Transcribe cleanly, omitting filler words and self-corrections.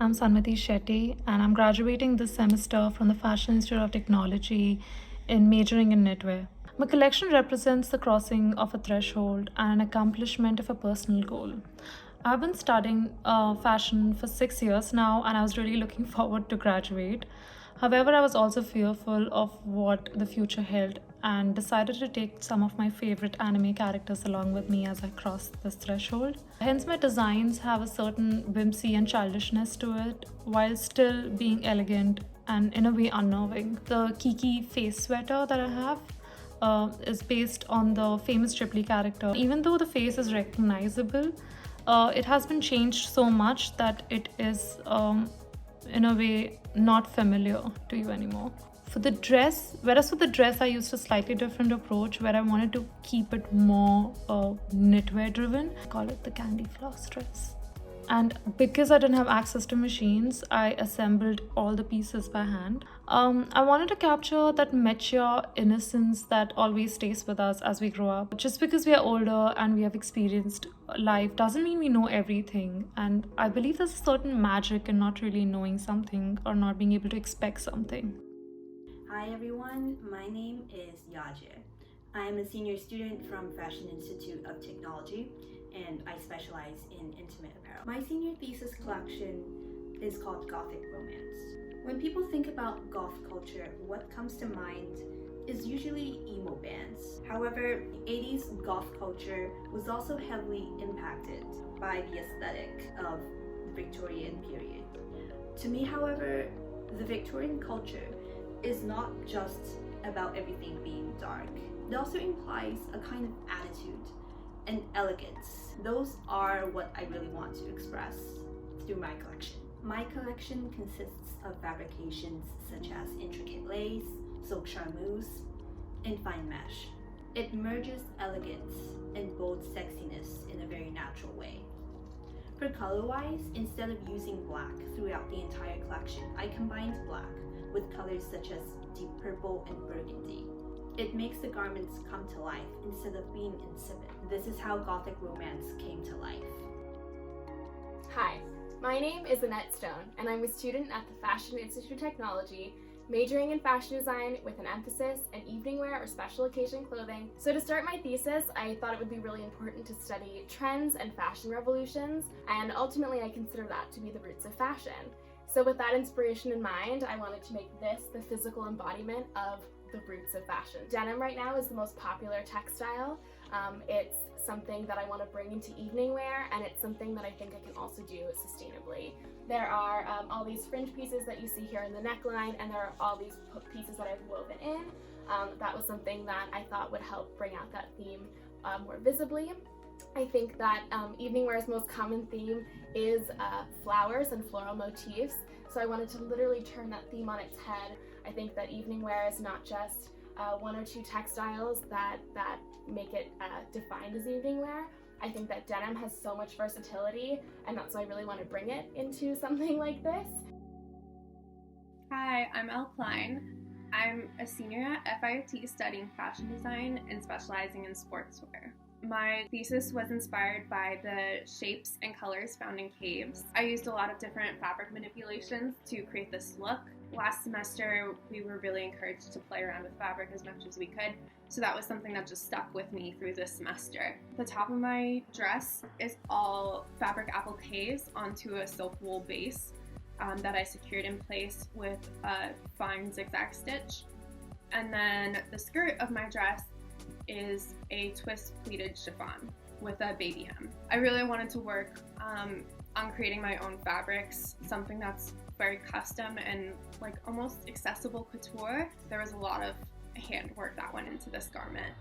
I'm Sanmati Shetty, and I'm graduating this semester from the Fashion Institute of Technology in majoring in knitwear. My collection represents the crossing of a threshold and an accomplishment of a personal goal. I've been studying fashion for 6 years now, and I was really looking forward to graduate. However, I was also fearful of what the future held and decided to take some of my favorite anime characters along with me as I crossed this threshold. Hence, my designs have a certain whimsy and childishness to it while still being elegant and in a way unnerving. The Kiki face sweater that I have is based on the famous Ghibli character. Even though the face is recognizable, it has been changed so much that it is, in a way, not familiar to you anymore. Whereas for the dress, I used a slightly different approach where I wanted to keep it more knitwear driven. I call it the candy floss dress. And because I didn't have access to machines, I assembled all the pieces by hand. I wanted to capture that mature innocence that always stays with us as we grow up. Just because we are older and we have experienced life doesn't mean we know everything. And I believe there's a certain magic in not really knowing something or not being able to expect something. Hi everyone, my name is Yajie. I am a senior student from Fashion Institute of Technology and I specialize in intimate apparel. My senior thesis collection is called Gothic Romance. When people think about goth culture, what comes to mind is usually emo bands. However, the 80s goth culture was also heavily impacted by the aesthetic of the Victorian period. To me, however, the Victorian culture is not just about everything being dark. It also implies a kind of attitude and elegance. Those are what I really want to express through my collection. My collection consists of fabrications such as intricate lace, silk charmeuse, and fine mesh. It merges elegance and bold sexiness in a very natural way. For color-wise, instead of using black throughout the entire collection, I combined black with colors such as deep purple and burgundy. It makes the garments come to life instead of being insipid. This is how Gothic Romance came to life. Hi, my name is Annette Stone, and I'm a student at the Fashion Institute of Technology, majoring in fashion design with an emphasis in evening wear or special occasion clothing. So to start my thesis, I thought it would be really important to study trends and fashion revolutions, and ultimately I consider that to be the roots of fashion. So with that inspiration in mind, I wanted to make this the physical embodiment of the roots of fashion. Denim right now is the most popular textile. It's something that I want to bring into evening wear, and it's something that I think I can also do sustainably. There are all these fringe pieces that you see here in the neckline, and there are all these pieces that I've woven in. That was something that I thought would help bring out that theme more visibly. I think that evening wear's most common theme is flowers and floral motifs, so I wanted to literally turn that theme on its head. I think that evening wear is not just one or two textiles that make it defined as evening wear. I think that denim has so much versatility, and that's why I really want to bring it into something like this. Hi, I'm Klein. I'm a senior at FIT studying fashion design and specializing in sportswear. My thesis was inspired by the shapes and colors found in caves. I used a lot of different fabric manipulations to create this look. Last semester, we were really encouraged to play around with fabric as much as we could, so that was something that just stuck with me through this semester. The top of my dress is all fabric appliques onto a silk wool base that I secured in place with a fine zigzag stitch. And then the skirt of my dress is a twist pleated chiffon with a baby hem. I really wanted to work on creating my own fabrics, something that's very custom and like almost accessible couture. There was a lot of handwork that went into this garment.